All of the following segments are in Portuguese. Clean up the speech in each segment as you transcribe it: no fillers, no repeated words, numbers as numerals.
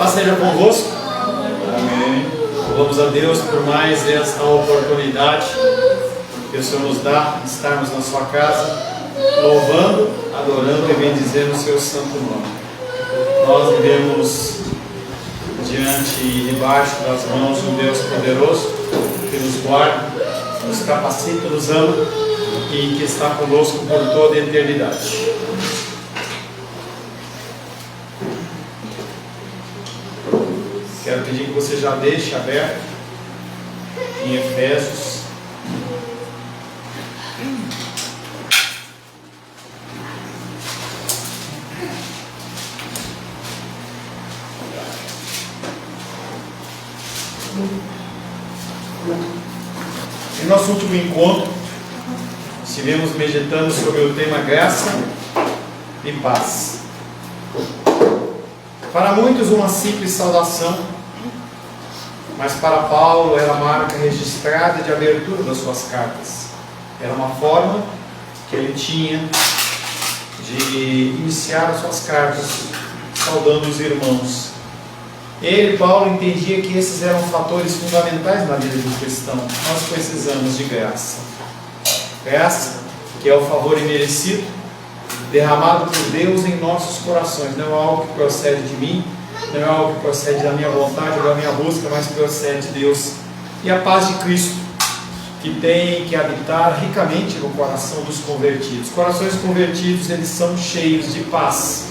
Paz seja convosco. Amém. Louvamos a Deus por mais esta oportunidade que o Senhor nos dá de estarmos na sua casa, louvando, adorando e bendizendo o seu santo nome. Nós vivemos diante e debaixo das mãos de um Deus poderoso que nos guarda, nos capacita, nos ama e que está conosco por toda a eternidade. Quero pedir que você já deixe aberto em Efésios. Em nosso último encontro, estivemos meditando sobre o tema graça e paz. Para muitos, uma simples saudação, mas para Paulo era a marca registrada de abertura das suas cartas. Era uma forma que ele tinha de iniciar as suas cartas, saudando os irmãos. Ele, Paulo, entendia que esses eram fatores fundamentais na vida do cristão. Nós precisamos de graça. Graça, que é o favor imerecido, derramado por Deus em nossos corações. Não é algo que procede de mim, não é algo que procede da minha vontade ou da minha busca, mas procede de Deus. E a paz de Cristo, que tem que habitar ricamente no coração dos convertidos. Corações convertidos, eles são cheios de paz.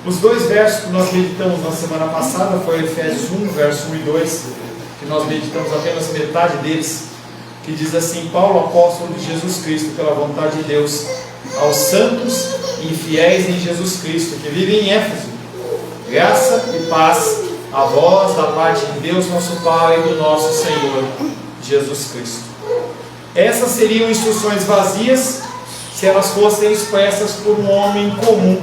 Os dois versos que nós meditamos na semana passada foi Efésios 1, verso 1 e 2, que nós meditamos apenas metade deles, que diz assim: Paulo, apóstolo de Jesus Cristo, pela vontade de Deus, aos santos e fiéis em Jesus Cristo, que vivem em Éfeso, graça e paz a vós da parte de Deus nosso Pai e do nosso Senhor Jesus Cristo. Essas seriam instruções vazias se elas fossem expressas por um homem comum.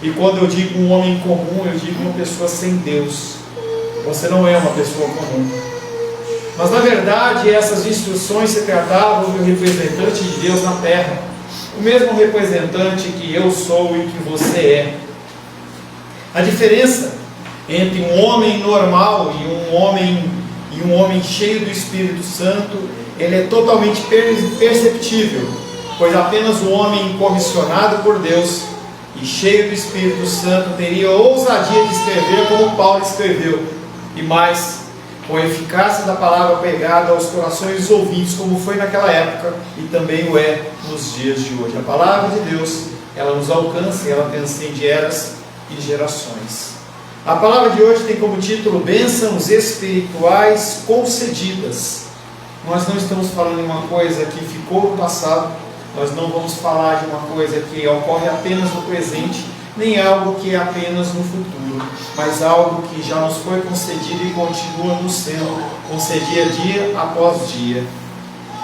E quando eu digo um homem comum, eu digo uma pessoa sem Deus. Você não é uma pessoa comum. Mas na verdade essas instruções se tratavam do representante de Deus na terra, o mesmo representante que eu sou e que você é. A diferença entre um homem normal e um homem cheio do Espírito Santo, ele é totalmente perceptível, pois apenas o homem comissionado por Deus e cheio do Espírito Santo teria ousadia de escrever como Paulo escreveu, e mais, com a eficácia da palavra pregada aos corações dos ouvintes, como foi naquela época e também o é nos dias de hoje. A palavra de Deus, ela nos alcança e ela transcende eras e gerações. A palavra de hoje tem como título Bênçãos Espirituais Concedidas. Nós não estamos falando de uma coisa que ficou no passado, nós não vamos falar de uma coisa que ocorre apenas no presente, nem algo que é apenas no futuro, mas algo que já nos foi concedido e continua nos sendo concedido dia após dia.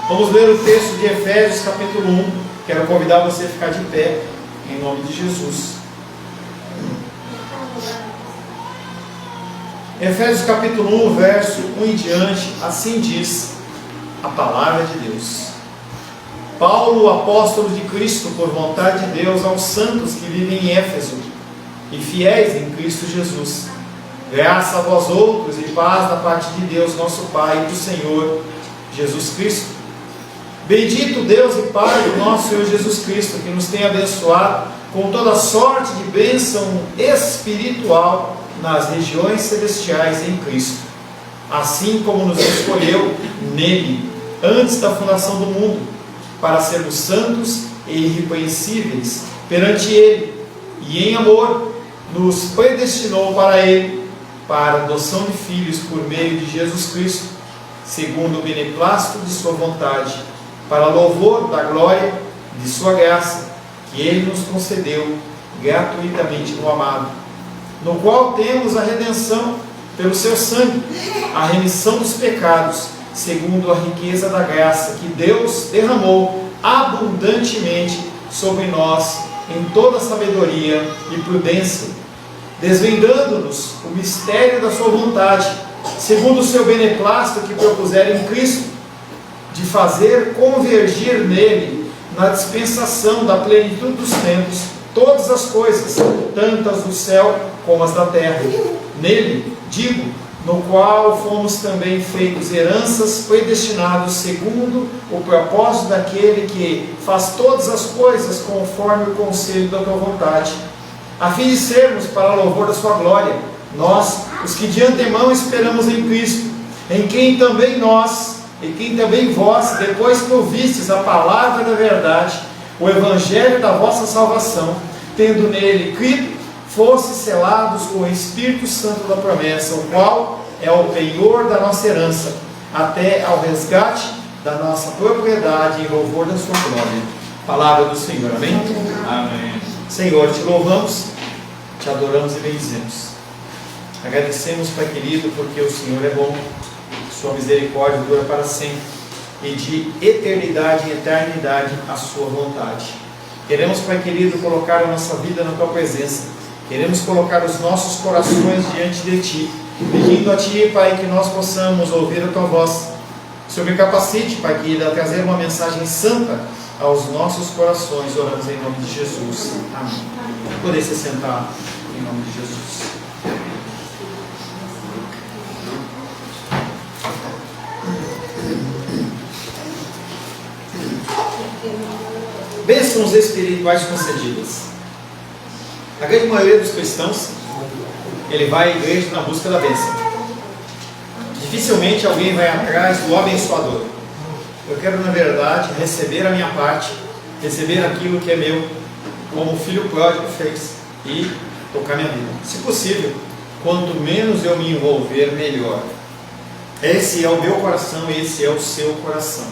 Vamos ler o texto de Efésios capítulo 1. Quero convidar você a ficar de pé, em nome de Jesus. Efésios capítulo 1, verso 1 em diante, assim diz a palavra de Deus. Paulo, apóstolo de Cristo, por vontade de Deus, aos santos que vivem em Éfeso e fiéis em Cristo Jesus. Graça a vós outros e paz da parte de Deus, nosso Pai, e do Senhor Jesus Cristo. Bendito Deus e Pai do nosso Senhor Jesus Cristo, que nos tem abençoado com toda sorte de bênção espiritual nas regiões celestiais em Cristo, assim como nos escolheu nele, antes da fundação do mundo, para sermos santos e irrepreensíveis perante Ele, e em amor nos predestinou para Ele, para a adoção de filhos por meio de Jesus Cristo, segundo o beneplácito de sua vontade, para louvor da glória de sua graça, que Ele nos concedeu gratuitamente no amado, no qual temos a redenção pelo seu sangue, a remissão dos pecados, segundo a riqueza da graça que Deus derramou abundantemente sobre nós em toda sabedoria e prudência, desvendando-nos o mistério da sua vontade, segundo o seu beneplácito que propusera em Cristo, de fazer convergir nele, na dispensação da plenitude dos tempos, todas as coisas, tantas do céu como as da terra, Nele, digo, no qual fomos também feitos heranças, predestinados segundo o propósito daquele que faz todas as coisas conforme o conselho da tua vontade, a fim de sermos para louvor da sua glória, nós, os que de antemão esperamos em Cristo, em quem também vós, depois que ouvistes a palavra da verdade, o evangelho da vossa salvação, tendo nele crido, fosse selados com o Espírito Santo da promessa, o qual é o penhor da nossa herança, até ao resgate da nossa propriedade em louvor da sua glória. Palavra do Senhor, amém? Amém. Senhor, te louvamos, te adoramos e bendizemos. Agradecemos, Pai querido, porque o Senhor é bom, sua misericórdia dura para sempre, e de eternidade em eternidade a sua vontade. Queremos, Pai querido, colocar a nossa vida na tua presença. Queremos colocar os nossos corações diante de Ti, pedindo a Ti, Pai, que nós possamos ouvir a Tua voz. Senhor, me capacite, Pai, querido, a trazer uma mensagem santa aos nossos corações. Oramos em nome de Jesus. Amém. Poder se sentar em nome de Jesus. Bênçãos espirituais concedidas. A grande maioria dos cristãos, ele vai à igreja na busca da bênção. Dificilmente alguém vai atrás do abençoador. Eu quero, na verdade, receber a minha parte, receber aquilo que é meu, como o filho pródigo fez, e tocar minha vida. Se possível, quanto menos eu me envolver, melhor. Esse é o meu coração e esse é o seu coração.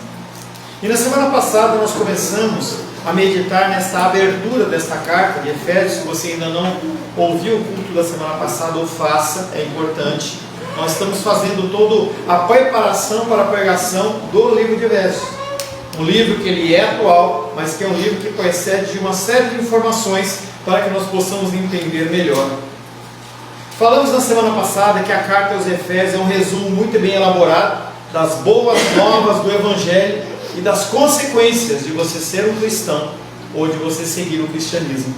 E na semana passada nós começamos a meditar nesta abertura desta carta de Efésios. Se você ainda não ouviu o culto da semana passada, ou faça, é importante. Nós estamos fazendo toda a preparação para a pregação do livro de Efésios. Um livro que ele é atual, mas que é um livro que procede de uma série de informações para que nós possamos entender melhor. Falamos na semana passada que a carta aos Efésios é um resumo muito bem elaborado das boas novas do Evangelho e das consequências de você ser um cristão ou de você seguir o cristianismo.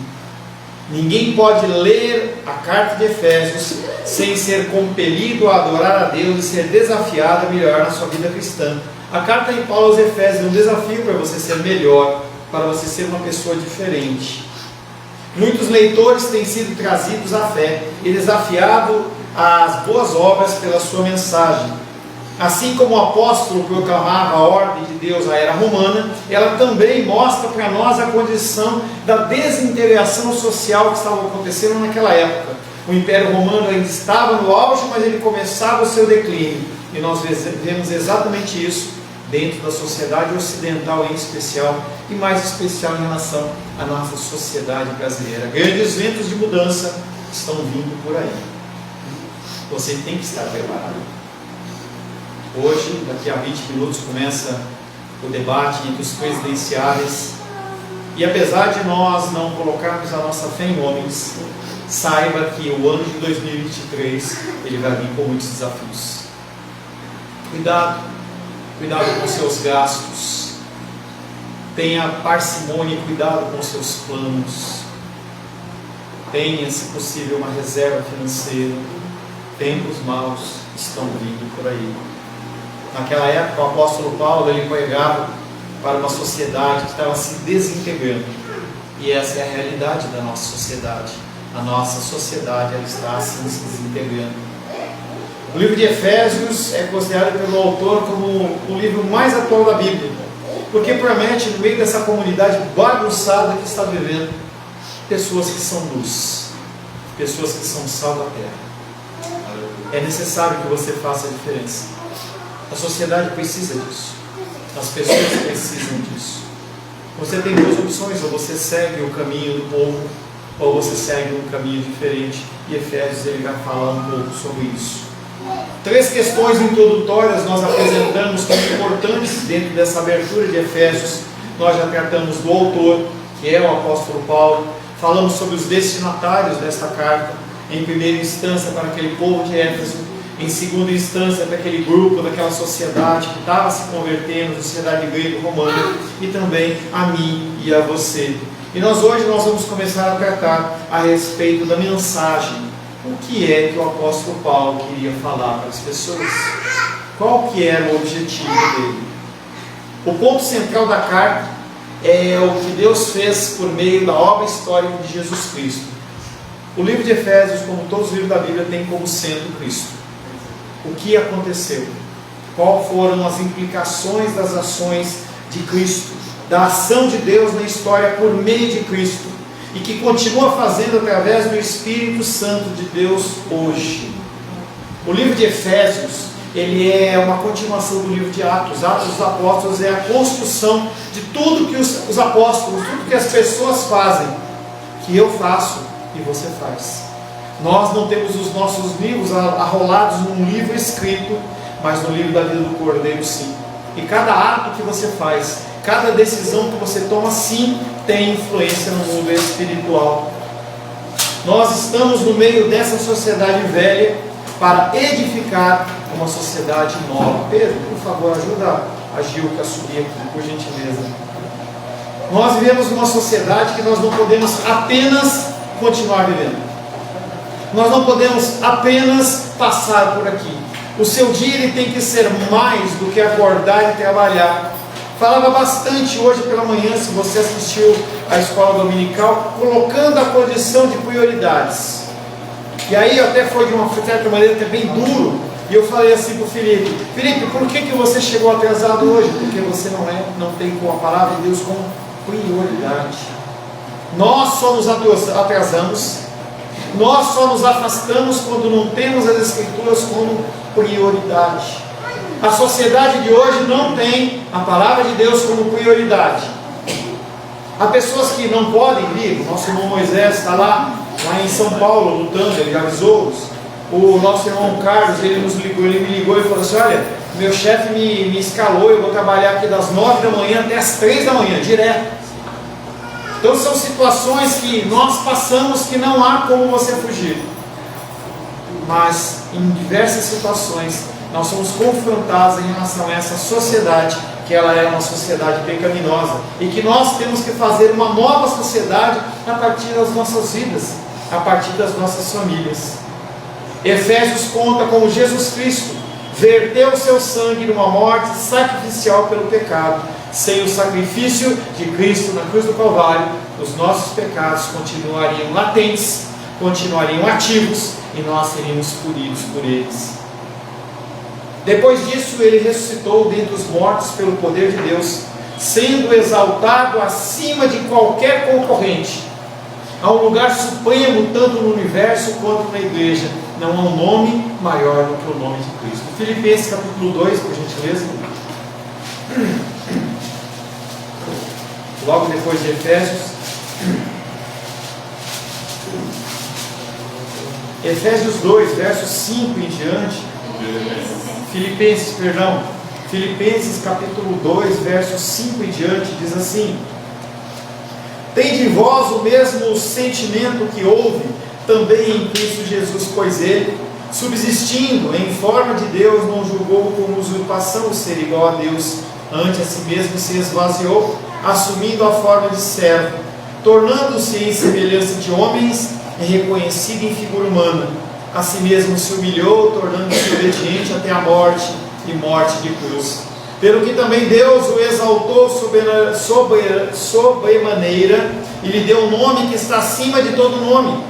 Ninguém pode ler a carta de Efésios sem ser compelido a adorar a Deus e ser desafiado a melhorar na sua vida cristã. A carta de Paulo aos Efésios é um desafio para você ser melhor, para você ser uma pessoa diferente. Muitos leitores têm sido trazidos à fé e desafiados às boas obras pela sua mensagem. Assim como o apóstolo proclamava a ordem de Deus à era romana, ela também mostra para nós a condição da desintegração social que estava acontecendo naquela época. O Império Romano ainda estava no auge, mas ele começava o seu declínio. E nós vemos exatamente isso dentro da sociedade ocidental em especial, e mais especial em relação à nossa sociedade brasileira. Grandes ventos de mudança estão vindo por aí. Você tem que estar preparado. Hoje, daqui a 20 minutos, começa o debate entre os presidenciáveis. E apesar de nós não colocarmos a nossa fé em homens, saiba que o ano de 2023 ele vai vir com muitos desafios. Cuidado com seus gastos. Tenha parcimônia e cuidado com seus planos. Tenha, se possível, uma reserva financeira. Tempos maus estão vindo por aí. Naquela época, o apóstolo Paulo ele pregava para uma sociedade que estava se desintegrando. E essa é a realidade da nossa sociedade. A nossa sociedade ela está assim se desintegrando. O livro de Efésios é considerado pelo autor como o livro mais atual da Bíblia, porque promete, no meio dessa comunidade bagunçada que está vivendo, pessoas que são luz, pessoas que são sal da terra. É necessário que você faça a diferença. A sociedade precisa disso. As pessoas precisam disso. Você tem duas opções: ou você segue o caminho do povo, ou você segue um caminho diferente. E Efésios ele vai falar um pouco sobre isso. 3 questões introdutórias nós apresentamos como importantes dentro dessa abertura de Efésios. Nós já tratamos do autor, que é o apóstolo Paulo. Falamos sobre os destinatários desta carta, em primeira instância para aquele povo de Éfeso, em segunda instância para aquele grupo, daquela sociedade que estava se convertendo, sociedade grego-romana, e também a mim e a você. E hoje nós vamos começar a tratar a respeito da mensagem, o que é que o apóstolo Paulo queria falar para as pessoas. Qual que era o objetivo dele? O ponto central da carta é o que Deus fez por meio da obra histórica de Jesus Cristo. O livro de Efésios, como todos os livros da Bíblia, tem como centro Cristo. O que aconteceu? Quais foram as implicações das ações de Cristo, da ação de Deus na história por meio de Cristo, e que continua fazendo através do Espírito Santo de Deus hoje. O livro de Efésios, ele é uma continuação do livro de Atos. Atos dos Apóstolos é a construção de tudo que os apóstolos, tudo que as pessoas fazem, que eu faço e você faz. Nós não temos os nossos livros arrolados num livro escrito, mas no livro da vida do Cordeiro sim. E cada ato que você faz, cada decisão que você toma sim, tem influência no mundo espiritual. Nós estamos no meio dessa sociedade velha para edificar uma sociedade nova. Pedro, por favor, ajuda a Gilca a subir aqui, por gentileza. Nós vivemos numa sociedade que nós não podemos apenas continuar vivendo. Nós não podemos apenas passar por aqui. O seu dia ele tem que ser mais do que acordar e trabalhar. Falava bastante hoje pela manhã, se você assistiu à escola dominical, colocando a condição de prioridades. E aí até foi de uma certa maneira até bem duro. E eu falei assim para o Felipe: Felipe, por que você chegou atrasado hoje? Porque você não tem com a palavra de Deus como prioridade. Nós só nos atrasamos, nós só nos afastamos quando não temos as Escrituras como prioridade. A sociedade de hoje não tem a palavra de Deus como prioridade. Há pessoas que não podem vir. O nosso irmão Moisés está lá em São Paulo lutando, ele avisou-os. O nosso irmão Carlos, ele me ligou e falou assim: olha, meu chefe me escalou, eu vou trabalhar aqui das 9 da manhã até as 3 da manhã, direto. Então são situações que nós passamos que não há como você fugir. Mas em diversas situações nós somos confrontados em relação a essa sociedade, que ela é uma sociedade pecaminosa, e que nós temos que fazer uma nova sociedade a partir das nossas vidas, a partir das nossas famílias. Efésios conta como Jesus Cristo verteu o seu sangue numa morte sacrificial pelo pecado. Sem o sacrifício de Cristo na cruz do Calvário, os nossos pecados continuariam latentes, continuariam ativos, e nós seríamos punidos por eles. Depois disso, ele ressuscitou dentre os mortos pelo poder de Deus, sendo exaltado acima de qualquer concorrente. Há um lugar supremo tanto no universo quanto na igreja. Não há um nome maior do que o nome de Cristo. Filipenses capítulo 2, por gentileza. Logo depois de Efésios. Efésios 2, versos 5 em diante. Filipenses capítulo 2, versos 5 em diante, diz assim: tende em vós o mesmo sentimento que houve também em Cristo Jesus, pois ele, subsistindo em forma de Deus, não julgou como usurpação o ser igual a Deus, antes a si mesmo se esvaziou, assumindo a forma de servo, tornando-se em semelhança de homens e reconhecido em figura humana. A si mesmo se humilhou, tornando-se obediente até a morte e morte de cruz. Pelo que também Deus o exaltou sobremaneira e lhe deu um nome que está acima de todo nome,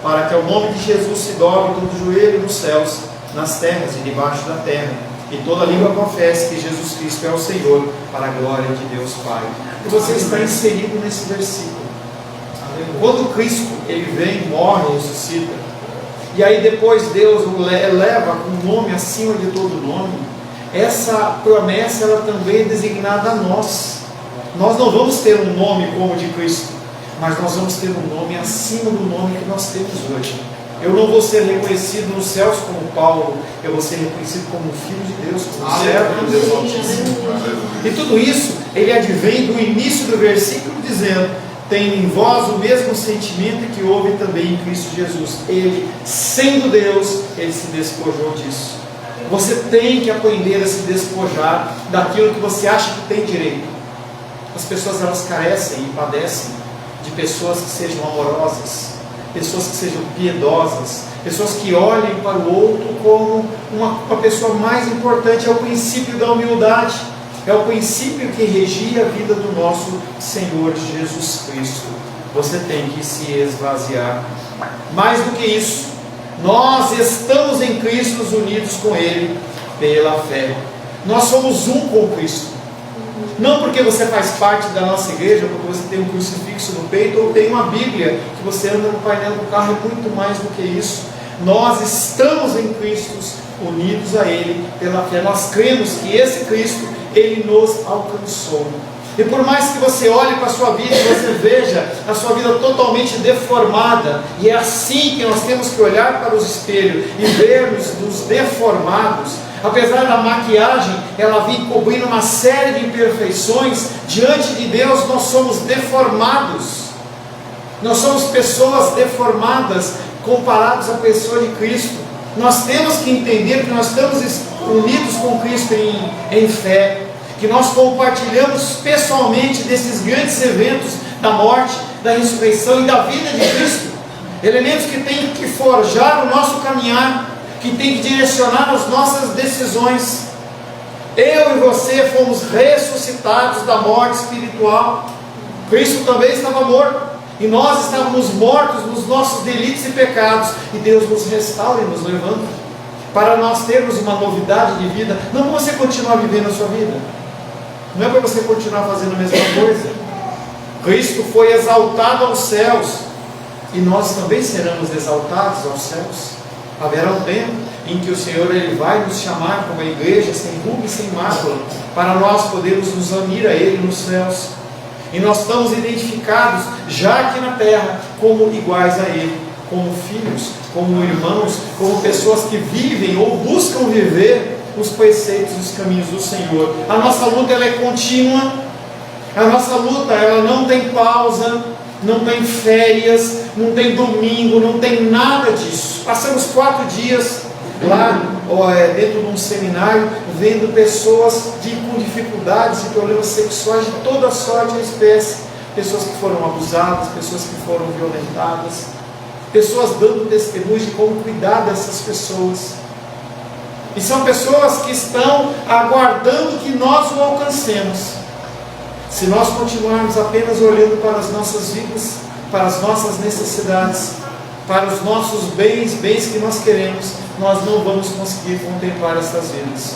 para que ao nome de Jesus se dobre todo joelho nos céus, nas terras e debaixo da terra, e toda língua confesse que Jesus Cristo é o Senhor, para a glória de Deus Pai. E você está inserido nesse versículo. Quando Cristo ele vem, morre, ressuscita, e aí depois Deus o eleva com um nome acima de todo nome, essa promessa ela também é designada a nós. Nós não vamos ter um nome como o de Cristo, mas nós vamos ter um nome acima do nome que nós temos hoje. Eu não vou ser reconhecido nos céus como Paulo, eu vou ser reconhecido como filho de Deus, como servo de Deus Altíssimo. E tudo isso, ele advém do início do versículo dizendo: tem em vós o mesmo sentimento que houve também em Cristo Jesus. Ele, sendo Deus, ele se despojou disso. Você tem que aprender a se despojar daquilo que você acha que tem direito. As pessoas elas carecem e padecem de pessoas que sejam amorosas, pessoas que sejam piedosas, pessoas que olhem para o outro como uma pessoa mais importante. É o princípio da humildade, é o princípio que regia a vida do nosso Senhor Jesus Cristo. Você tem que se esvaziar. Mais do que isso, nós estamos em Cristo unidos com Ele pela fé. Nós somos um com Cristo. Não porque você faz parte da nossa igreja, porque você tem um crucifixo no peito ou tem uma Bíblia que você anda no painel do carro. É muito mais do que isso. Nós estamos em Cristo unidos a Ele pela fé. Nós cremos que esse Cristo, Ele nos alcançou. E por mais que você olhe para a sua vida e você veja a sua vida totalmente deformada, e é assim que nós temos que olhar para os espelhos e ver-nos deformados, apesar da maquiagem ela vir cobrindo uma série de imperfeições, diante de Deus nós somos deformados. Nós somos pessoas deformadas comparados à pessoa de Cristo. Nós temos que entender que nós estamos unidos com Cristo em fé, que nós compartilhamos pessoalmente desses grandes eventos da morte, da ressurreição e da vida de Cristo. Elementos que têm que forjar o nosso caminhar, que tem que direcionar as nossas decisões. Eu e você fomos ressuscitados da morte espiritual. Cristo também estava morto, e nós estávamos mortos nos nossos delitos e pecados, e Deus nos restaura e nos levanta, para nós termos uma novidade de vida. Não para você continuar vivendo a sua vida, não é para você continuar fazendo a mesma coisa. Cristo foi exaltado aos céus, e nós também seremos exaltados aos céus. Haverá um tempo em que o Senhor Ele vai nos chamar como a igreja, sem ruga e sem mácula, para nós podermos nos unir a Ele nos céus. E nós estamos identificados já aqui na terra como iguais a Ele, como filhos, como irmãos, como pessoas que vivem ou buscam viver os preceitos e os caminhos do Senhor. A nossa luta ela é contínua. A nossa luta ela não tem pausa, não tem férias, não tem domingo, não tem nada disso. Passamos 4 dias lá dentro de um seminário, vendo pessoas com dificuldades e problemas sexuais de toda sorte e espécie, pessoas que foram abusadas, pessoas que foram violentadas, pessoas dando testemunhos de como cuidar dessas pessoas. E são pessoas que estão aguardando que nós o alcancemos. Se nós continuarmos apenas olhando para as nossas vidas, para as nossas necessidades, para os nossos bens que nós queremos, nós não vamos conseguir contemplar essas vidas.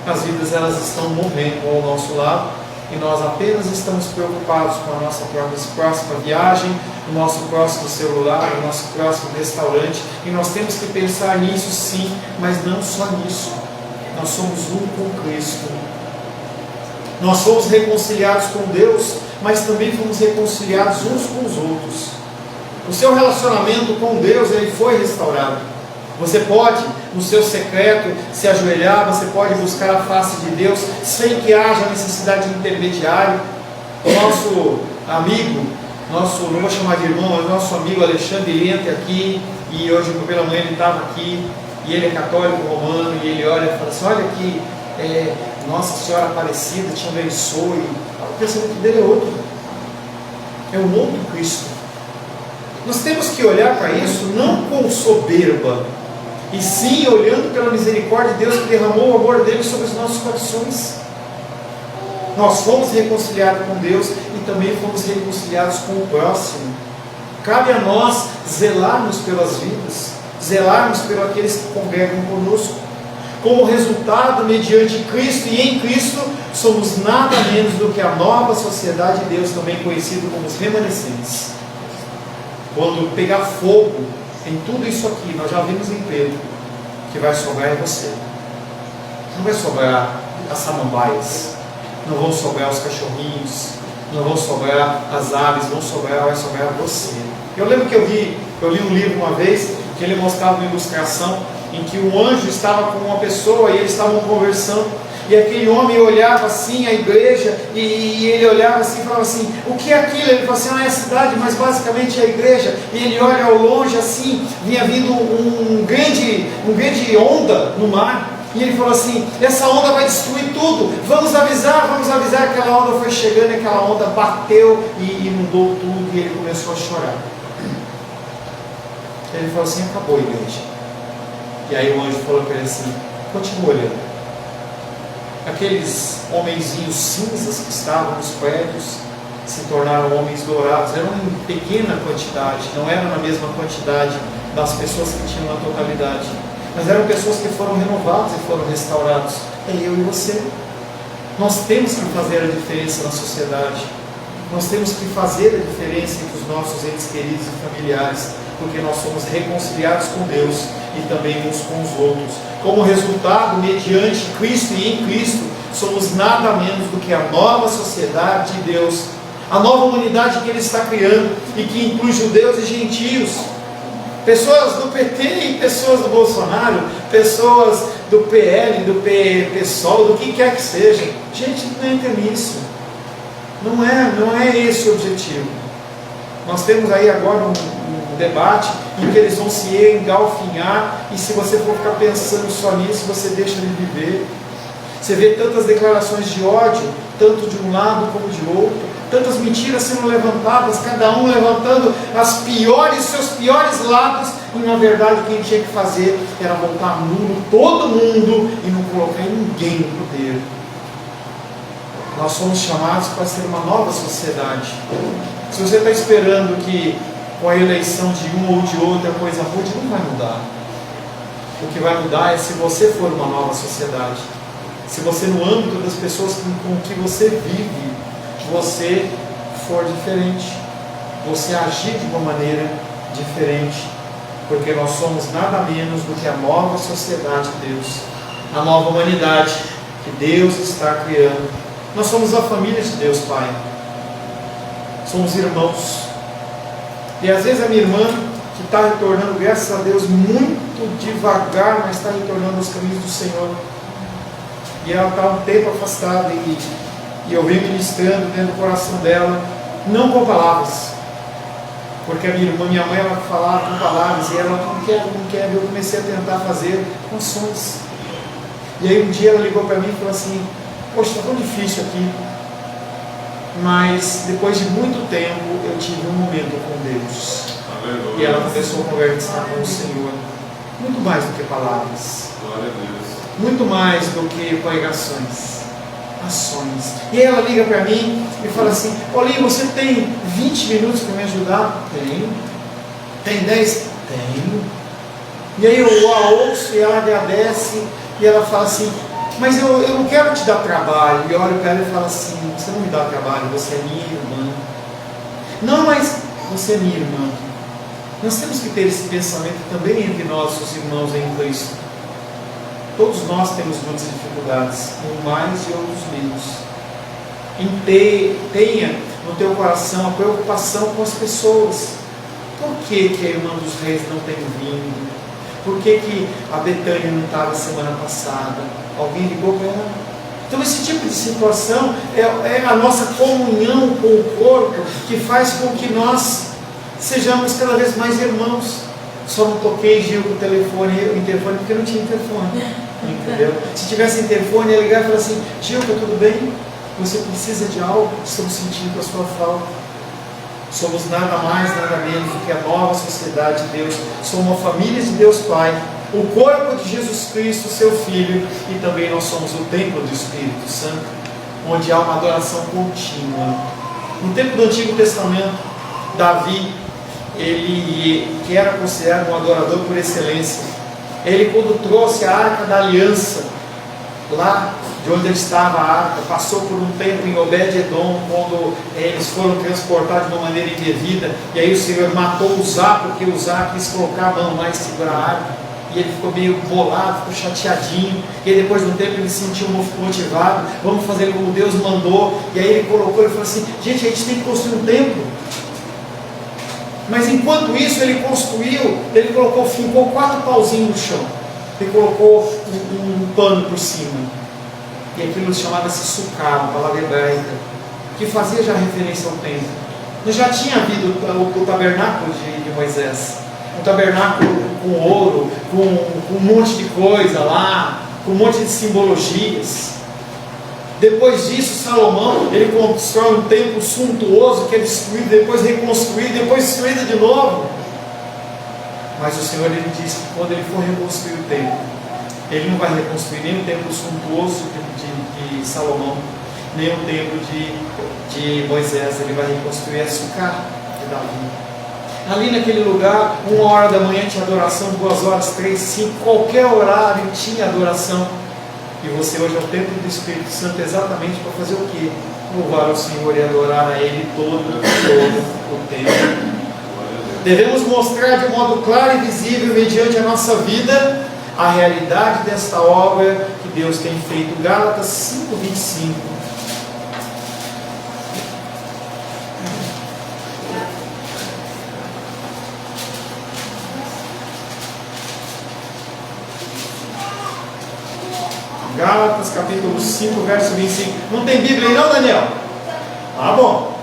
As vidas elas estão morrendo ao nosso lado, e nós apenas estamos preocupados com a nossa próxima viagem, o nosso próximo celular, o nosso próximo restaurante, e nós temos que pensar nisso sim, mas não só nisso. Nós somos um com Cristo. Nós fomos reconciliados com Deus, mas também fomos reconciliados uns com os outros. O seu relacionamento com Deus ele foi restaurado. Você pode, no seu secreto, se ajoelhar, você pode buscar a face de Deus, sem que haja necessidade de intermediário. O nosso amigo, não vou chamar de irmão, mas nosso amigo Alexandre, ele entra aqui, e hoje pela manhã ele estava aqui, e ele é católico romano, e ele olha e fala assim, olha aqui, Nossa Senhora Aparecida te abençoe. O pensamento dele é outro, é um outro Cristo. Nós temos que olhar para isso não com soberba, e sim olhando pela misericórdia de Deus que derramou o amor dele sobre os nossos corações. Nós fomos reconciliados com Deus e também fomos reconciliados com o próximo. Cabe a nós zelarmos pelas vidas, zelarmos pelos aqueles que congregam conosco. Como resultado, mediante Cristo e em Cristo, somos nada menos do que a nova sociedade de Deus, também conhecida como os remanescentes. Quando pegar fogo em tudo isso aqui, nós já vimos em Pedro, que vai sobrar é você. Não vai sobrar as samambaias, não vão sobrar os cachorrinhos, não vão sobrar as aves, vai sobrar você. Eu lembro que eu li um livro uma vez, que ele mostrava uma ilustração, em que um anjo estava com uma pessoa, e eles estavam conversando, e aquele homem olhava assim a igreja, e ele olhava assim e falava assim, o que é aquilo? Ele falou assim, é a cidade, mas basicamente é a igreja. E ele olha ao longe assim, vinha vindo um grande onda no mar, e ele falou assim, essa onda vai destruir tudo, vamos avisar. Aquela onda foi chegando, e aquela onda bateu e inundou tudo, e ele começou a chorar. Ele falou assim: acabou a igreja. E aí o anjo falou para ele assim: continua olhando. Aqueles homenzinhos cinzas que estavam nos prédios se tornaram homens dourados. Eram em pequena quantidade, não eram na mesma quantidade das pessoas que tinham na totalidade, mas eram pessoas que foram renovadas e foram restaurados. É eu e você. Nós temos que fazer a diferença na sociedade. Nós temos que fazer a diferença entre os nossos entes queridos e familiares, porque nós somos reconciliados com Deus e também uns com os outros. Como resultado, mediante Cristo e em Cristo, somos nada menos do que a nova sociedade de Deus, a nova humanidade que Ele está criando e que inclui judeus e gentios, pessoas do PT e pessoas do Bolsonaro, pessoas do PL, do PSOL, do que quer que seja. Gente, não entra nisso. Não é esse o objetivo. Nós temos aí agora um debate em que eles vão se engalfinhar, e se você for ficar pensando só nisso, você deixa de viver. Você vê tantas declarações de ódio, tanto de um lado como de outro, tantas mentiras sendo levantadas, cada um levantando seus piores lados, e na verdade o que a gente tinha que fazer era botar nulo todo mundo e não colocar ninguém no poder. Nós somos chamados para ser uma nova sociedade. Se você está esperando que com a eleição de um ou de outro a coisa mude, não vai mudar. O que vai mudar é se você for uma nova sociedade. Se você, no âmbito das pessoas com que você vive, você for diferente, você agir de uma maneira diferente, porque nós somos nada menos do que a nova sociedade de Deus, a nova humanidade que Deus está criando. Nós somos a família de Deus, Pai. Somos irmãos. E às vezes a minha irmã, que está retornando, graças a Deus, muito devagar, mas está retornando aos caminhos do Senhor. E ela está um tempo afastada, e eu venho ministrando dentro do coração dela, não com palavras, porque a minha mãe, ela falava com palavras, e ela não quer, eu comecei a tentar fazer com ações. E aí um dia ela ligou para mim e falou assim: poxa, está tão difícil aqui, mas depois de muito tempo eu tive um momento com Deus. Aleluia. E ela começou a conversar com o Senhor, muito mais do que palavras. Glória a Deus. Muito mais do que pregações, ações. E ela liga para mim e fala assim: Paulinho, você tem 20 minutos para me ajudar? Tenho. Tem 10? Tenho. E aí eu a ouço, e ela agradece, e ela fala assim: mas eu não quero te dar trabalho. E eu olho para ela e falo assim: você não me dá trabalho, você é minha irmã. Não, mas você é minha irmã. Nós temos que ter esse pensamento também entre nós, os irmãos em Cristo. Todos nós temos muitas dificuldades, uns mais e outros menos. Tenha no teu coração a preocupação com as pessoas. Por que a irmã dos reis não tem vindo? Por que a Betânia não estava semana passada? Alguém ligou para ela? Então esse tipo de situação é a nossa comunhão com o corpo, que faz com que nós sejamos cada vez mais irmãos. Só não toquei Gil com o interfone porque não tinha interfone, entendeu? Se tivesse interfone, ia ligar e falar assim: Gil, está tudo bem? Você precisa de algo? Estamos sentindo a sua falta. Somos nada mais, nada menos do que a nova sociedade de Deus. Somos uma família de Deus Pai, o corpo de Jesus Cristo, seu Filho, e também nós somos o templo do Espírito Santo, onde há uma adoração contínua. No tempo do Antigo Testamento, Davi, ele que era considerado um adorador por excelência, ele, quando trouxe a Arca da Aliança, lá de onde estava a arca, passou por um tempo em Obed-Edom, quando eles foram transportados de uma maneira indevida, e aí o Senhor matou Uzá, porque Uzá quis colocar a mão lá e segurar a arca, e ele ficou meio bolado, ficou chateadinho, e aí depois de um tempo ele se sentiu motivado: vamos fazer como Deus mandou. E aí ele falou assim: gente, a gente tem que construir um templo. Mas enquanto isso ele ficou 4 pauzinhos no chão, ele colocou um pano por cima, e aquilo chamava-se sucá, uma palavra hebraica, que fazia já referência ao templo. Não já tinha havido o tabernáculo de Moisés, um tabernáculo com ouro, com um monte de coisa lá, com um monte de simbologias. Depois disso, Salomão, ele constrói um templo suntuoso que é destruído, depois reconstruído, depois destruído de novo. Mas o Senhor, Ele diz que quando Ele for reconstruir o templo, Ele não vai reconstruir nem o templo suntuoso de Salomão, nem o templo de Moisés. Ele vai reconstruir a Sucá de Davi. Ali naquele lugar, 1h da manhã tinha adoração, 2h, 3, 5, qualquer horário tinha adoração. E você hoje é o templo do Espírito Santo exatamente para fazer o quê? Louvar o Senhor e adorar a Ele todo o tempo. Devemos mostrar de modo claro e visível, mediante a nossa vida, a realidade desta obra que Deus tem feito. Gálatas 5:25. Gálatas capítulo 5, verso 25. Não tem Bíblia aí não, Daniel? Ah, bom.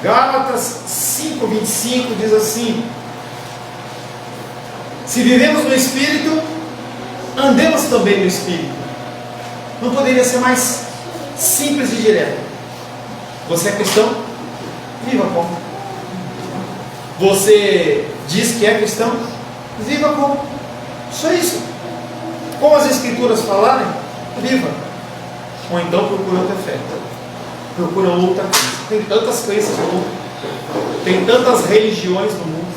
Gálatas 5:25 diz assim: se vivemos no Espírito, andemos também no Espírito. Não poderia ser mais simples e direto. Você é cristão? Viva como. Você diz que é cristão? Viva como. Só isso. Como as Escrituras falarem, viva. Ou então procura outra fé. Procura outra coisa. Tem tantas crenças no mundo. Tem tantas religiões no mundo.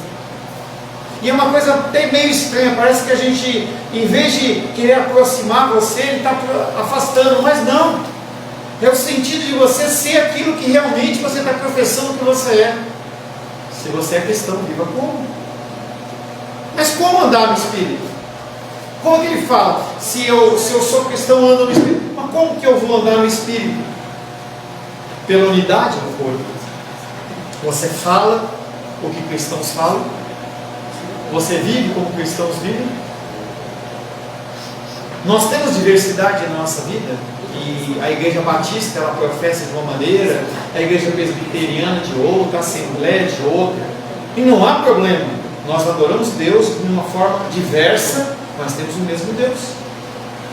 E é uma coisa até meio estranha. Parece que a gente, em vez de querer aproximar você, ele está afastando. Mas não. É o sentido de você ser aquilo que realmente você está professando que você é. Se você é cristão, viva como? Mas como andar no Espírito? Como que ele fala? Se eu sou cristão, ando no Espírito. Mas como que eu vou andar no Espírito? Pela unidade do corpo. Você fala o que cristãos falam? Você vive como cristãos vivem? Nós temos diversidade na nossa vida. E a igreja batista, ela professa de uma maneira, a igreja presbiteriana de outra, a assembleia de outra. E não há problema. Nós adoramos Deus de uma forma diversa, mas temos o mesmo Deus.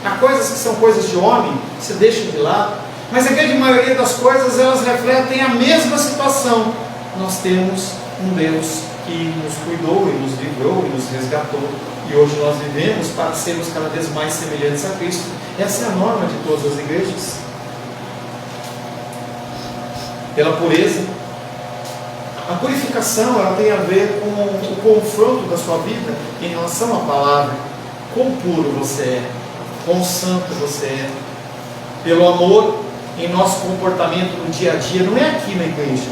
Há coisas que são coisas de homem, que se deixam de lado, mas a grande maioria das coisas, elas refletem a mesma situação. Nós temos um Deus que nos cuidou e nos livrou e nos resgatou, e hoje nós vivemos para sermos cada vez mais semelhantes a Cristo. Essa é a norma de todas as igrejas. Pela pureza. A purificação, ela tem a ver com o confronto da sua vida em relação à palavra. Quão puro você é, quão santo você é. Pelo amor em nosso comportamento no dia a dia, não é aqui na igreja,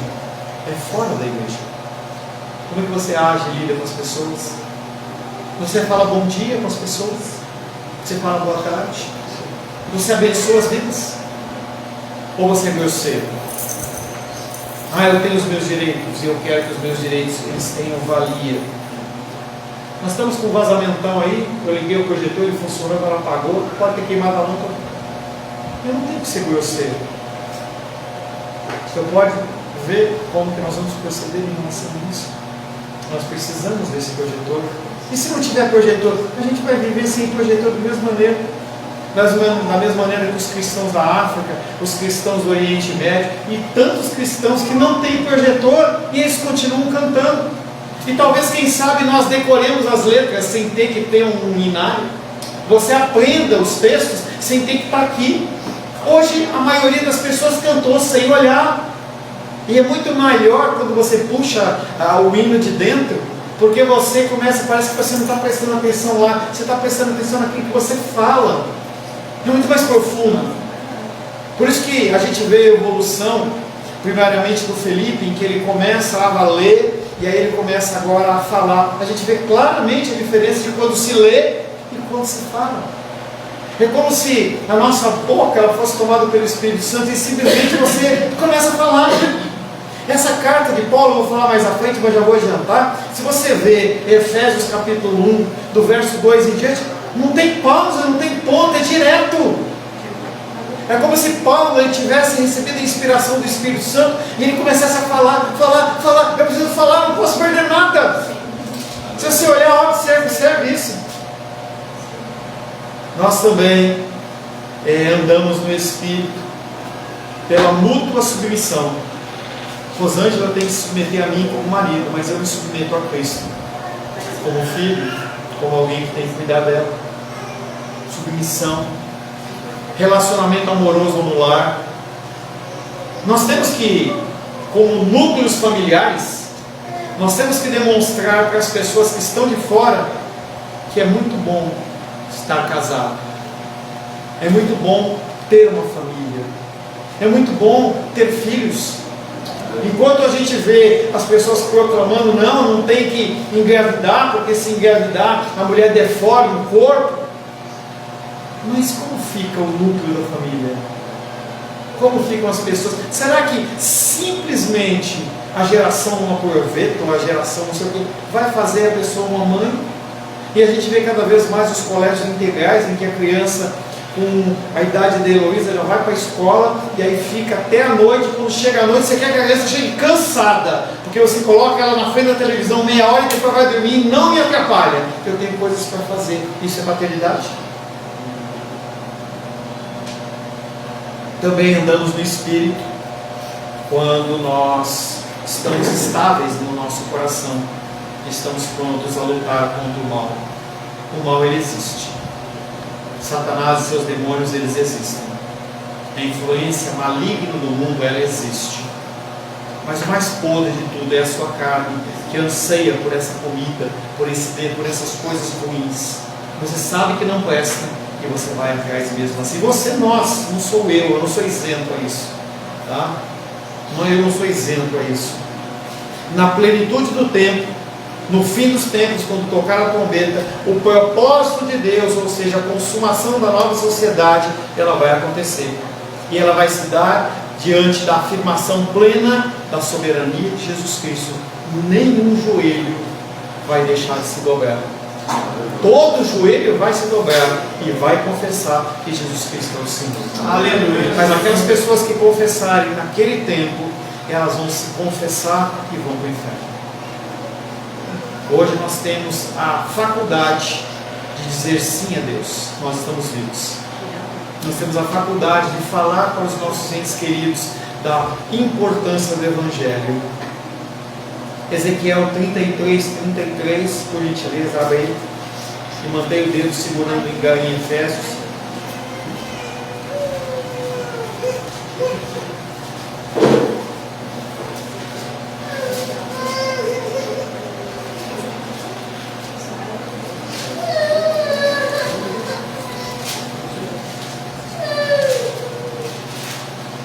é fora da igreja. Como é que você age e lida com as pessoas? Você fala bom dia com as pessoas? Você fala boa tarde? Você abençoa as vidas? Ou você é grosseiro? Eu tenho os meus direitos e eu quero que os meus direitos eles tenham valia. Nós estamos com um vazamentão aí, eu liguei o projetor, ele funcionou, ela apagou, pode ter queimado a lâmpada. Eu não tenho que ser grosseiro. Você pode ver como que nós vamos proceder em relação a isso. Nós precisamos desse projetor. E se não tiver projetor, a gente vai viver sem projetor da mesma maneira. Da mesma maneira que os cristãos da África, os cristãos do Oriente Médio e tantos cristãos que não têm projetor e eles continuam cantando. E talvez, quem sabe, nós decoremos as letras sem ter que ter um hinário. Você aprenda os textos sem ter que estar aqui. Hoje a maioria das pessoas cantou sem olhar. E é muito melhor quando você puxa o hino de dentro, porque você começa, parece que você não está prestando atenção lá, você está prestando atenção naquilo que você fala. É muito mais profundo. Por isso que a gente vê a evolução, primariamente do Felipe, em que ele começa a ler, e aí ele começa agora a falar. A gente vê claramente a diferença de quando se lê e quando se fala. É como se a nossa boca ela fosse tomada pelo Espírito Santo e simplesmente você começa a falar. Essa carta de Paulo, eu vou falar mais à frente, mas já vou adiantar. Se você vê Efésios capítulo 1, do verso 2 em diante, não tem pausa, não tem ponto, é direto. É como se Paulo ele tivesse recebido a inspiração do Espírito Santo e ele começasse a falar. Eu preciso falar, não posso perder nada. Se você olhar, observe isso. Nós também andamos no Espírito pela mútua submissão. Rosângela tem que se submeter a mim como marido, mas eu me submeto a Cristo. como filho, como alguém que tem que cuidar dela. Submissão, relacionamento amoroso no lar. Nós temos que, como núcleos familiares, nós temos que demonstrar para as pessoas que estão de fora que é muito bom estar casado, é muito bom ter uma família, é muito bom ter filhos. Enquanto a gente vê as pessoas proclamando, não tem que engravidar, porque se engravidar a mulher deforma o corpo. Mas como fica o núcleo da família? Como ficam as pessoas? Será que simplesmente a geração uma proveta, ou a geração não sei o que, vai fazer a pessoa uma mãe? E a gente vê cada vez mais os colégios integrais, em que a criança com a idade da Heloísa já vai para a escola e aí fica até a noite. Quando chega a noite, você quer que a criança chegue cansada, porque você coloca ela na frente da televisão meia hora e depois vai dormir e não me atrapalha, porque eu tenho coisas para fazer. Isso é paternidade? Também andamos no Espírito quando nós estamos estáveis no nosso coração, estamos prontos a lutar contra o mal. O mal, ele existe. Satanás e seus demônios, eles existem. A influência maligna do mundo, ela existe. Mas o mais podre de tudo é a sua carne, que anseia por essa comida, por essas coisas ruins. Você sabe que não presta e você vai atrás mesmo assim. Nós, não sou eu não sou isento a isso. Tá? Eu não sou isento a isso. Na plenitude do tempo, no fim dos tempos, quando tocar a trombeta, o propósito de Deus, ou seja, a consumação da nova sociedade, ela vai acontecer. E ela vai se dar diante da afirmação plena da soberania de Jesus Cristo. Nenhum joelho vai deixar de se dobrar. Todo joelho vai se dobrar e vai confessar que Jesus Cristo é o Senhor. Aleluia. Mas aquelas pessoas que confessarem naquele tempo, elas vão se confessar e vão para o inferno. Hoje nós temos a faculdade de dizer sim a Deus. Nós estamos vivos. Nós temos a faculdade de falar para os nossos entes queridos da importância do Evangelho. Ezequiel 33, por gentileza, abre aí. E mantém o dedo segurando em Efésios.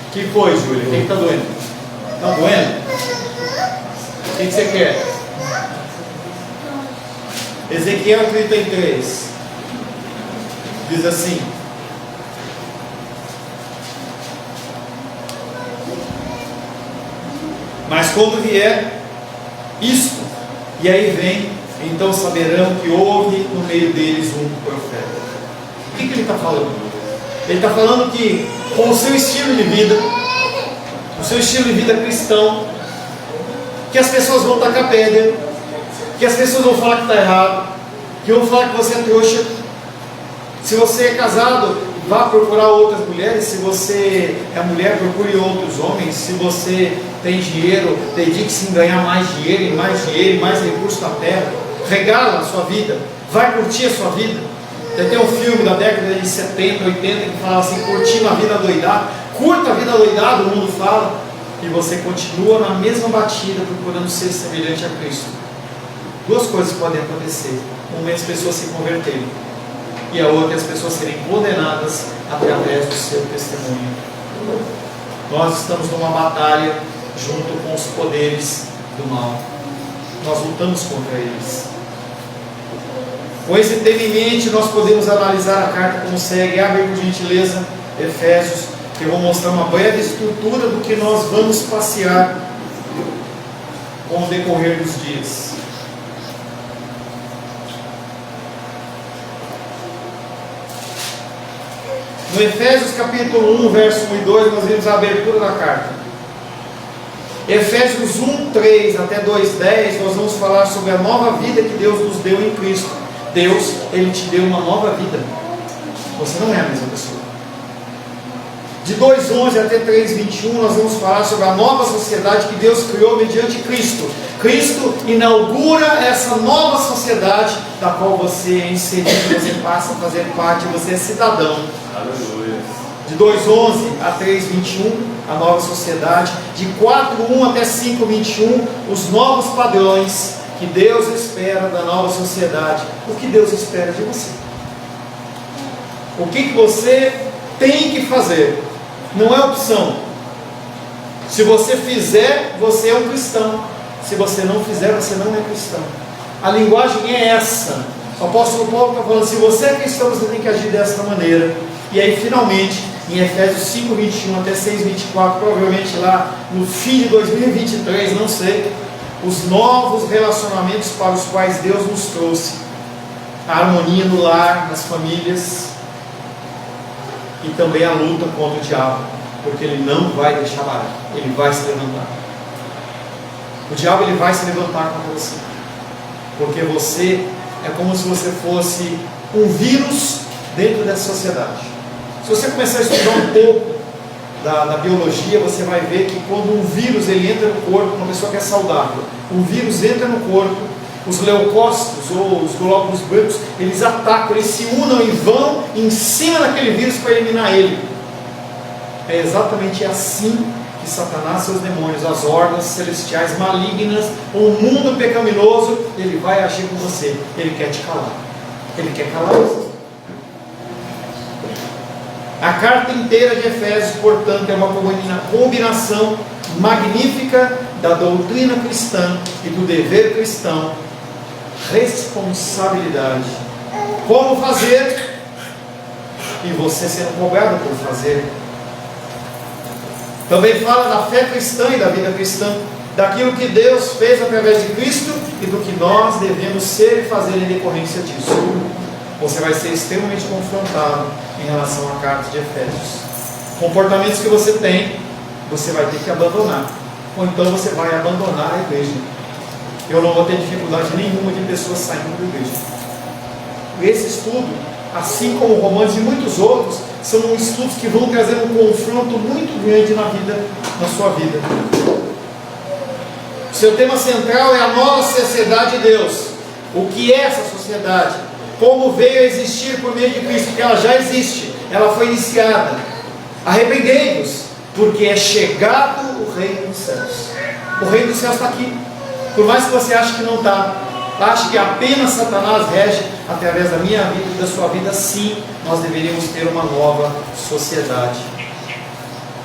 O que foi, Júlia? O que está doendo? Está doendo? O que você quer? Ezequiel 33 diz assim: mas quando vier isto, e aí vem, então saberão que houve no meio deles um profeta. O que ele está falando? Ele está falando que com o seu estilo de vida, o seu estilo de vida cristão, que as pessoas vão tacar pedra, que as pessoas vão falar que está errado, que vão falar que você é trouxa. Se você é casado, vá procurar outras mulheres. Se você é mulher, procure outros homens. Se você tem dinheiro, dedique-se em ganhar mais dinheiro, e mais recursos na terra. Regala a sua vida, vai curtir a sua vida. Tem um filme da década de 70, 80 que fala assim: curtindo a vida doidada. Curta a vida doidada, o mundo fala, e você continua na mesma batida, procurando ser semelhante a Cristo. Duas coisas podem acontecer: uma é as pessoas se converterem, e a outra é as pessoas serem condenadas através do seu testemunho. Nós estamos numa batalha junto com os poderes do mal. Nós lutamos contra eles. Com esse tema em mente, nós podemos analisar a carta como segue. Abre por gentileza Efésios, que eu vou mostrar uma breve estrutura do que nós vamos passear com o decorrer dos dias. No Efésios capítulo 1, verso 1 e 2, nós vimos a abertura da carta. Efésios 1, 3 até 2, 10, nós vamos falar sobre a nova vida que Deus nos deu em Cristo. Deus, Ele te deu uma nova vida. Você não é a mesma pessoa. De 2:11 até 3:21, nós vamos falar sobre a nova sociedade que Deus criou mediante Cristo. Cristo inaugura essa nova sociedade da qual você é inserido, você passa a fazer parte, você é cidadão. Aleluia. De 2:11 a 3:21, a nova sociedade. De 4:1 até 5:21, os novos padrões que Deus espera da nova sociedade. O que Deus espera de você? O que você tem que fazer? Não é opção. Se você fizer, você é um cristão. Se você não fizer, você não é cristão. A linguagem é essa. O apóstolo Paulo está falando, se você é cristão, você tem que agir dessa maneira. E aí, finalmente, em Efésios 5:21 até 6:24, provavelmente lá no fim de 2023, não sei, os novos relacionamentos para os quais Deus nos trouxe. A harmonia no lar, nas famílias, e também a luta contra o diabo, porque ele não vai deixar barato, ele vai se levantar. O diabo, ele vai se levantar contra você, porque você é como se você fosse um vírus dentro dessa sociedade. Se você começar a estudar um pouco da biologia, você vai ver que quando um vírus ele entra no corpo, uma pessoa que é saudável, um vírus entra no corpo, os leucócitos ou os glóbulos brancos, eles atacam, eles se unam e vão em cima daquele vírus para eliminar ele. É exatamente assim que Satanás, seus demônios, as hordas celestiais malignas, o mundo pecaminoso, ele vai agir com você. Ele quer te calar. Ele quer calar você. A carta inteira de Efésios, portanto, é uma combinação magnífica da doutrina cristã e do dever cristão. Responsabilidade. Como fazer? E você sendo cobrado por fazer. Também fala da fé cristã e da vida cristã, daquilo que Deus fez através de Cristo e do que nós devemos ser e fazer em decorrência disso. Você vai ser extremamente confrontado em relação à carta de Efésios. Comportamentos que você tem, você vai ter que abandonar, ou então você vai abandonar a igreja. Eu não vou ter dificuldade nenhuma de pessoas saindo da igreja. Esse estudo, assim como Romanos e muitos outros, são estudos que vão trazer um confronto muito grande na sua vida. Seu tema central é a nova sociedade de Deus. O que é essa sociedade? Como veio a existir por meio de Cristo? Porque ela já existe, ela foi iniciada. Arrependei-vos, porque é chegado o reino dos céus. O reino dos céus está aqui. Por mais que você ache que não está, ache que apenas Satanás rege através da minha vida e da sua vida, sim, nós deveríamos ter uma nova sociedade.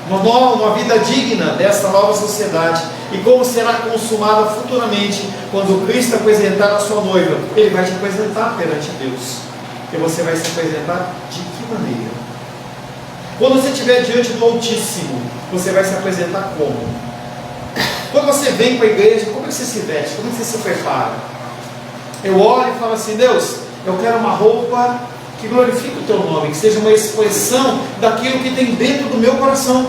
Uma vida digna dessa nova sociedade. E como será consumada futuramente quando Cristo apresentar a sua noiva? Ele vai te apresentar perante Deus. E você vai se apresentar de que maneira? Quando você estiver diante do Altíssimo, você vai se apresentar como? Quando você vem para a igreja, como é que você se veste? Como é que você se prepara? Eu olho e falo assim, Deus, eu quero uma roupa que glorifique o teu nome, que seja uma expressão daquilo que tem dentro do meu coração.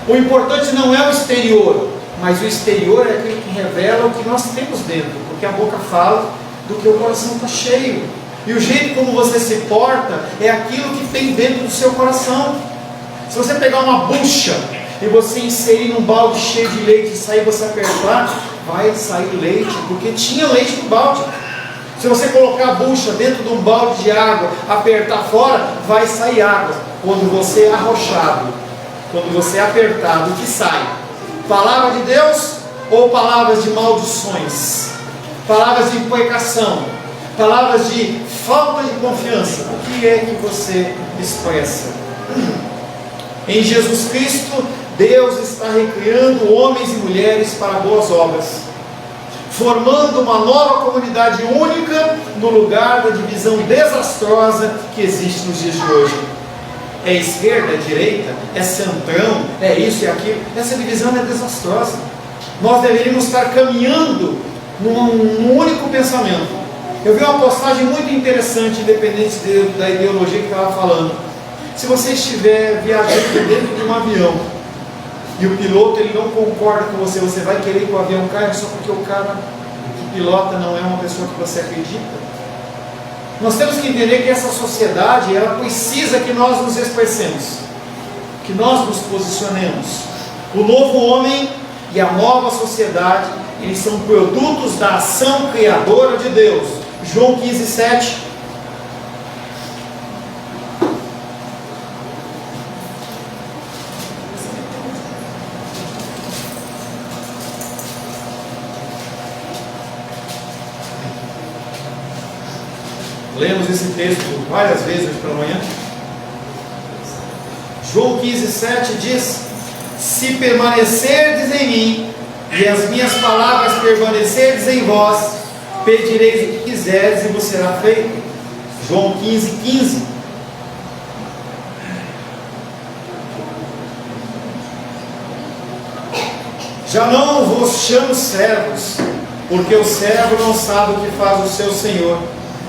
O importante não é o exterior, mas o exterior é aquilo que revela o que nós temos dentro, porque a boca fala do que o coração está cheio. E o jeito como você se porta é aquilo que tem dentro do seu coração. Se você pegar uma bucha e você inserir num balde cheio de leite e sair você apertar, vai sair leite, porque tinha leite no balde. Se você colocar a bucha dentro de um balde de água, apertar fora, vai sair água. Quando você é arrochado, quando você é apertado, o que sai? Palavra de Deus ou palavras de maldições? Palavras de imprecação? Palavras de falta de confiança? O que é que você expressa? Em Jesus Cristo, Deus está recriando homens e mulheres para boas obras, formando uma nova comunidade única no lugar da divisão desastrosa que existe nos dias de hoje. É esquerda, é direita, é centrão, é isso e aquilo. Essa divisão é desastrosa. Nós deveríamos estar caminhando num único pensamento. Eu vi uma postagem muito interessante, independente da ideologia que estava falando. Se você estiver viajando dentro de um avião e o piloto ele não concorda com você, você vai querer que o avião caia só porque o cara que pilota não é uma pessoa que você acredita? Nós temos que entender que essa sociedade ela precisa que nós nos expressemos. que nós nos posicionemos. O novo homem e a nova sociedade, eles são produtos da ação criadora de Deus. João 15:7. Lemos esse texto várias vezes hoje pela manhã. João 15:7 diz: se permanecerdes em mim e as minhas palavras permanecerdes em vós, pedireis o que quiserdes e vos será feito. João 15:15. Já não vos chamo servos, porque o servo não sabe o que faz o seu senhor,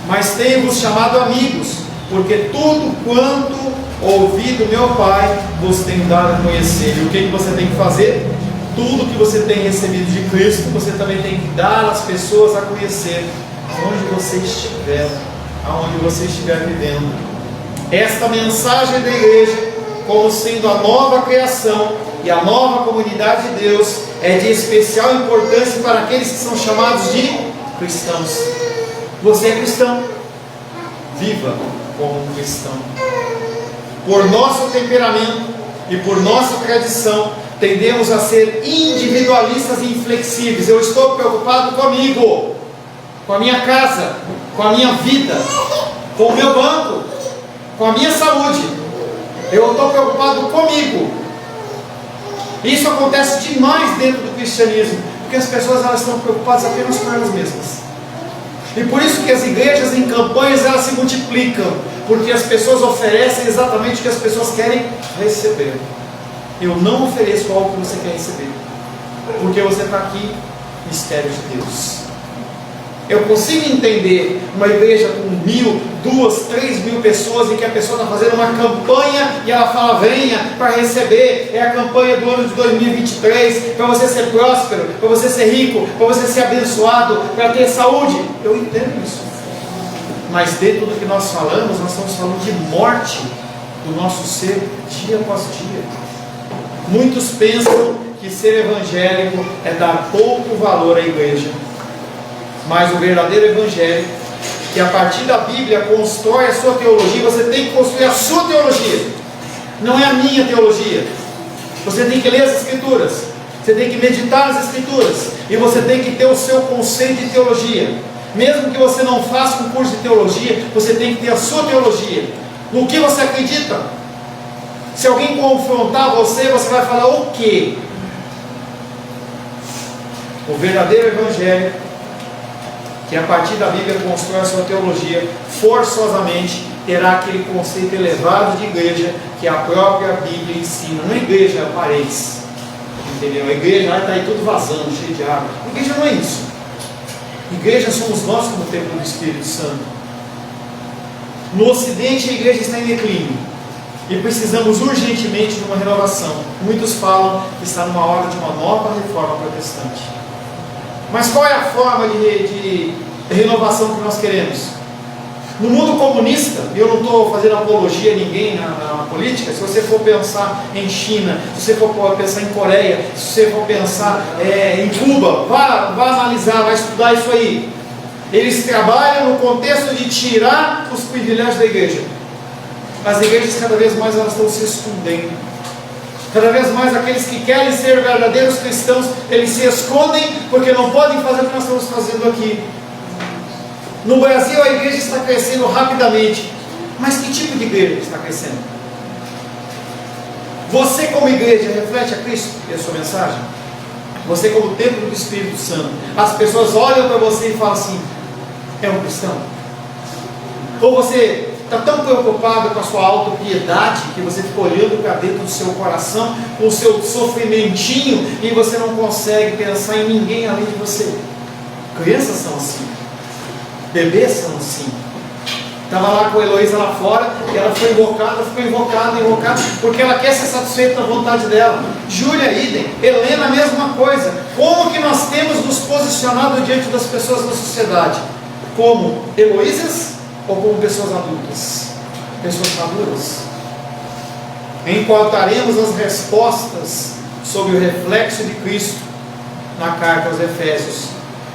mas tenho-vos chamado amigos, porque tudo quanto ouvi do meu Pai vos tenho dado a conhecer. E o que você tem que fazer? Tudo que você tem recebido de Cristo, você também tem que dar às pessoas a conhecer, onde você estiver, aonde você estiver vivendo. Esta mensagem da igreja, como sendo a nova criação e a nova comunidade de Deus, é de especial importância para aqueles que são chamados de cristãos. Você é cristão, viva como um cristão. Por nosso temperamento e por nossa tradição, tendemos a ser individualistas e inflexíveis. Eu estou preocupado comigo, com a minha casa, com a minha vida, com o meu banco, com a minha saúde. Eu estou preocupado comigo. Isso acontece demais dentro do cristianismo, porque as pessoas elas estão preocupadas apenas com elas mesmas. E por isso que as igrejas em campanhas elas se multiplicam, porque as pessoas oferecem exatamente o que as pessoas querem receber. Eu não ofereço algo que você quer receber, porque você está aqui, mistério de Deus. Eu consigo entender uma igreja com 1.000, 2.000, 3.000 pessoas em que a pessoa está fazendo uma campanha e ela fala: venha para receber, é a campanha do ano de 2023, para você ser próspero, para você ser rico, para você ser abençoado, para ter saúde. Eu entendo isso, mas dentro do que nós falamos, nós estamos falando de morte do nosso ser dia após dia. Muitos pensam que ser evangélico é dar pouco valor à igreja, mas o verdadeiro evangelho, que a partir da Bíblia constrói a sua teologia, você tem que construir a sua teologia, não é a minha teologia. Você tem que ler as Escrituras, você tem que meditar nas Escrituras, e você tem que ter o seu conceito de teologia. Mesmo que você não faça um curso de teologia, você tem que ter a sua teologia. No que você acredita? Se alguém confrontar você, você vai falar o quê? O verdadeiro evangelho, que a partir da Bíblia constrói a sua teologia, forçosamente terá aquele conceito elevado de igreja que a própria Bíblia ensina. Não é igreja paredes, entendeu? A igreja está aí tudo vazando, cheio de água. A igreja não é isso. Igreja somos nós como templo do Espírito Santo. No Ocidente a igreja está em declínio e precisamos urgentemente de uma renovação. Muitos falam que está numa hora de uma nova reforma protestante. Mas qual é a forma de renovação que nós queremos? No mundo comunista, e eu não estou fazendo apologia a ninguém na política, se você for pensar em China, se você for pensar em Coreia, se você for pensar em Cuba, vá analisar, vá estudar isso aí. Eles trabalham no contexto de tirar os privilégios da igreja. As igrejas cada vez mais elas estão se escondendo. Cada vez mais aqueles que querem ser verdadeiros cristãos, eles se escondem porque não podem fazer o que nós estamos fazendo aqui. No Brasil a igreja está crescendo rapidamente. Mas que tipo de igreja está crescendo? Você como igreja reflete a Cristo e a sua mensagem? Você como templo do Espírito Santo, as pessoas olham para você e falam assim: é um cristão? Ou você está tão preocupado com a sua autopiedade que você fica olhando para dentro do seu coração, com o seu sofrimentinho, e você não consegue pensar em ninguém além de você? Crianças são assim, bebês são assim. Estava lá com a Heloísa lá fora, e ela foi invocada, porque ela quer ser satisfeita da vontade dela. Júlia, idem. Helena, a mesma coisa. Como que nós temos nos posicionado diante das pessoas da sociedade? Como Heloísas ou como pessoas adultas? Pessoas maduras. encontraremos as respostas sobre o reflexo de Cristo na carta aos Efésios.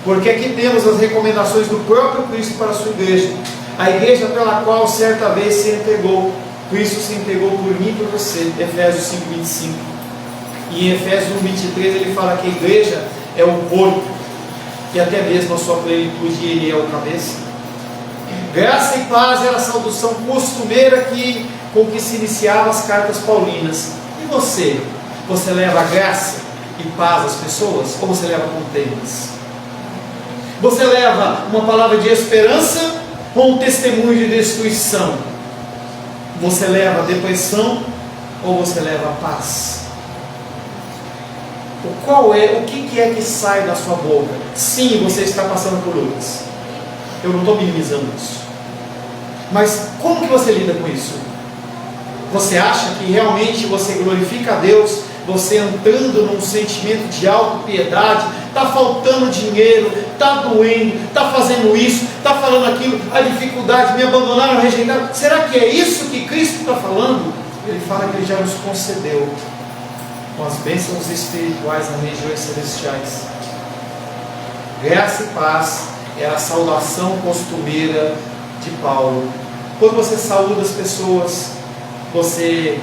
Porque aqui temos as recomendações do próprio Cristo para a sua igreja, a igreja pela qual certa vez se entregou. Cristo se entregou por mim e por você, Efésios 5:25. E em Efésios 1:23 ele fala que a igreja é o corpo, e até mesmo a sua plenitude, ele é o cabeça. Graça e paz era a saudação costumeira com que se iniciavam as cartas paulinas. E você? Você leva graça e paz às pessoas? Ou você leva contendas? Você leva uma palavra de esperança ou um testemunho de destruição? Você leva depressão ou você leva paz? O que é que sai da sua boca? Sim, você está passando por lutas. Eu não estou minimizando isso. Mas como que você lida com isso? Você acha que realmente você glorifica a Deus, você entrando num sentimento de autopiedade, está faltando dinheiro, está doendo, está fazendo isso, está falando aquilo, a dificuldade, me abandonaram, rejeitaram. Será que é isso que Cristo está falando? Ele fala que Ele já nos concedeu com as bênçãos espirituais nas regiões celestiais. Graça e paz é a saudação costumeira de Paulo. Quando você saúda as pessoas, você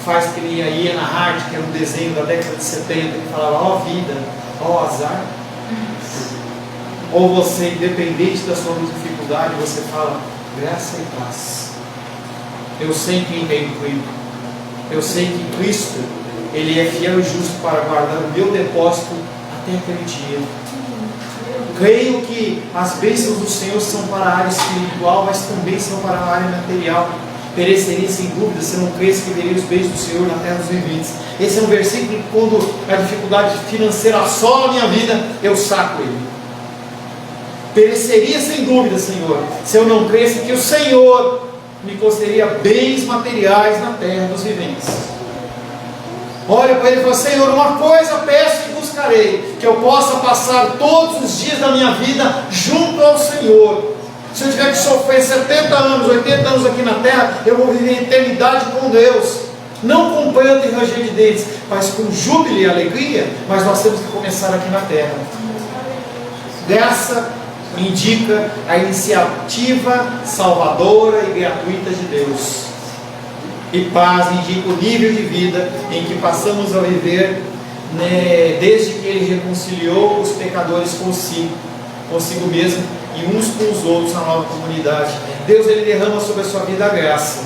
faz que nem a Iana Hart, que era um desenho da década de 70, que falava, ó vida, ó azar. Ou você, independente da sua dificuldade, você fala, graça e paz. Eu sei quem tem comigo. Eu sei que Cristo, Ele é fiel e justo para guardar o meu depósito até aquele dia. Creio que as bênçãos do Senhor são para a área espiritual, mas também são para a área material. Pereceria sem dúvida se eu não cresce que veria os bens do Senhor na terra dos viventes. Esse é um versículo que quando a dificuldade financeira assola a minha vida, eu saco ele. Pereceria sem dúvida, Senhor, se eu não cresce que o Senhor me concederia bens materiais na terra dos viventes. Olha para ele e fala, Senhor, uma coisa peço e buscarei, que eu possa passar todos os dias da minha vida junto ao Senhor. Se eu tiver que sofrer 70 anos, 80 anos aqui na terra, eu vou viver a eternidade com Deus. Não com pranto e ranger de dentes, mas com júbilo e alegria. Mas nós temos que começar aqui na terra. Graça indica a iniciativa salvadora e gratuita de Deus. E paz indica o nível de vida em que passamos a viver, né, desde que Ele reconciliou os pecadores consigo mesmo e uns com os outros na nova comunidade. Deus, Ele derrama sobre a sua vida a graça,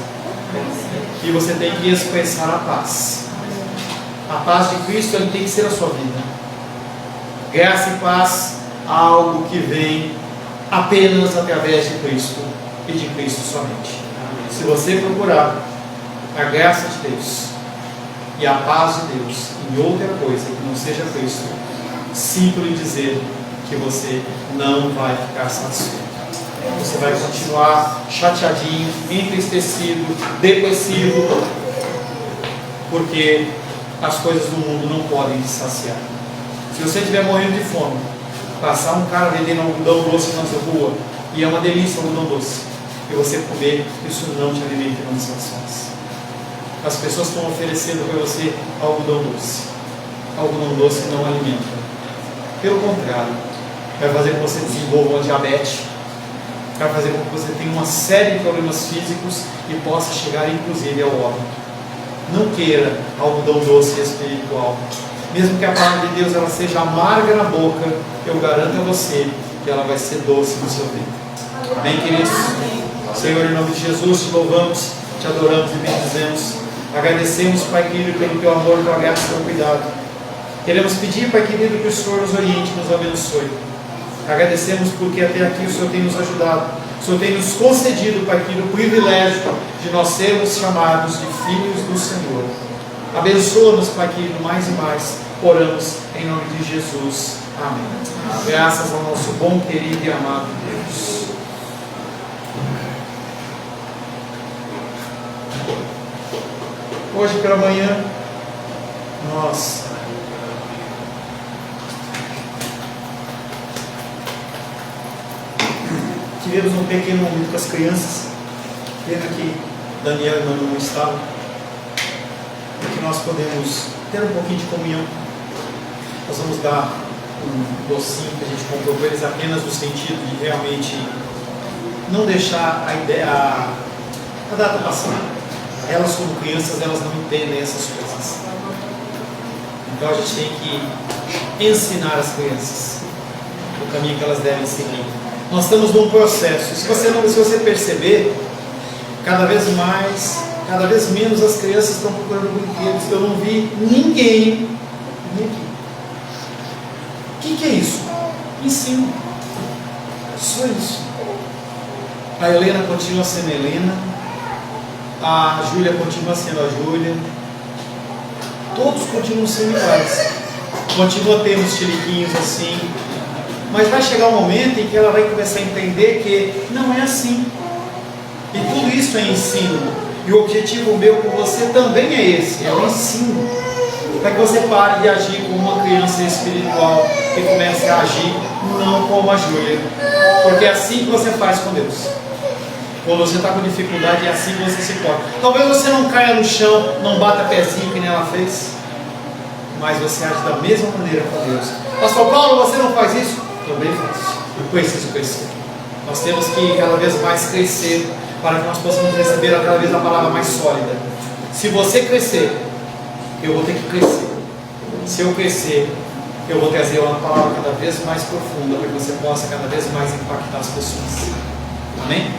e você tem que expressar a paz. A paz de Cristo, Ele tem que ser a sua vida. Graça e paz, algo que vem apenas através de Cristo e de Cristo somente. Se você procurar a graça de Deus e a paz de Deus em outra coisa que não seja Cristo, sinto lhe dizer que você não vai ficar satisfeito. Você vai continuar chateadinho, entristecido, depressivo, porque as coisas do mundo não podem te saciar. Se você estiver morrendo de fome, passar um cara vendendo algodão doce na sua rua, e é uma delícia o algodão doce, e você comer, isso não te alimenta e não te satisfaz. As pessoas estão oferecendo para você algodão doce. Algodão doce não alimenta. Pelo contrário, vai fazer com que você desenvolva uma diabetes, vai fazer com que você tenha uma série de problemas físicos e possa chegar inclusive ao óbito. Não queira algodão doce espiritual. Mesmo que a palavra de Deus ela seja amarga na boca, eu garanto a você que ela vai ser doce no seu vida. Amém, queridos? Senhor, em nome de Jesus, te louvamos, te adoramos e bendizemos. Agradecemos, Pai querido, pelo teu amor, tua graça e teu cuidado. Queremos pedir, Pai querido, que o Senhor nos oriente, nos abençoe. Agradecemos porque até aqui o Senhor tem nos ajudado. O Senhor tem nos concedido, Pai querido, o privilégio de nós sermos chamados de filhos do Senhor. Abençoa-nos, Pai querido, mais e mais. Oramos em nome de Jesus. Amém. Graças ao nosso bom, querido e amado Deus. Hoje pela manhã, nós tivemos um pequeno momento com as crianças. Pena que Daniel e Manu não estavam. nós podemos ter um pouquinho de comunhão. Nós vamos dar um docinho que a gente comprou com eles apenas no sentido de realmente não deixar a data passar. Elas, como crianças, elas não entendem essas coisas. Então a gente tem que ensinar as crianças o caminho que elas devem seguir. Nós estamos num processo. Se você perceber, cada vez menos as crianças estão procurando brinquedos. Eu não vi ninguém. O que é isso? Ensino. Só isso. A Helena continua sendo Helena. A Júlia continua sendo a Júlia. Todos continuam sendo iguais. Continua tendo os tiriquinhos assim. Mas vai chegar um momento em que ela vai começar a entender que não é assim. E tudo isso é ensino. E o objetivo meu com você também é esse. É o ensino. Para que você pare de agir como uma criança espiritual e comece a agir não como a Júlia. Porque é assim que você faz com Deus. Quando você está com dificuldade, é assim que você se porta. Talvez você não caia no chão, não bata pezinho que nem ela fez, mas você age da mesma maneira com Deus. Pastor Paulo, você não faz isso? Também faço. Eu preciso crescer. Nós temos que cada vez mais crescer para que nós possamos receber cada vez a palavra mais sólida. Se você crescer, eu vou ter que crescer. Se eu crescer, eu vou trazer uma palavra cada vez mais profunda para que você possa cada vez mais impactar as pessoas. Amém?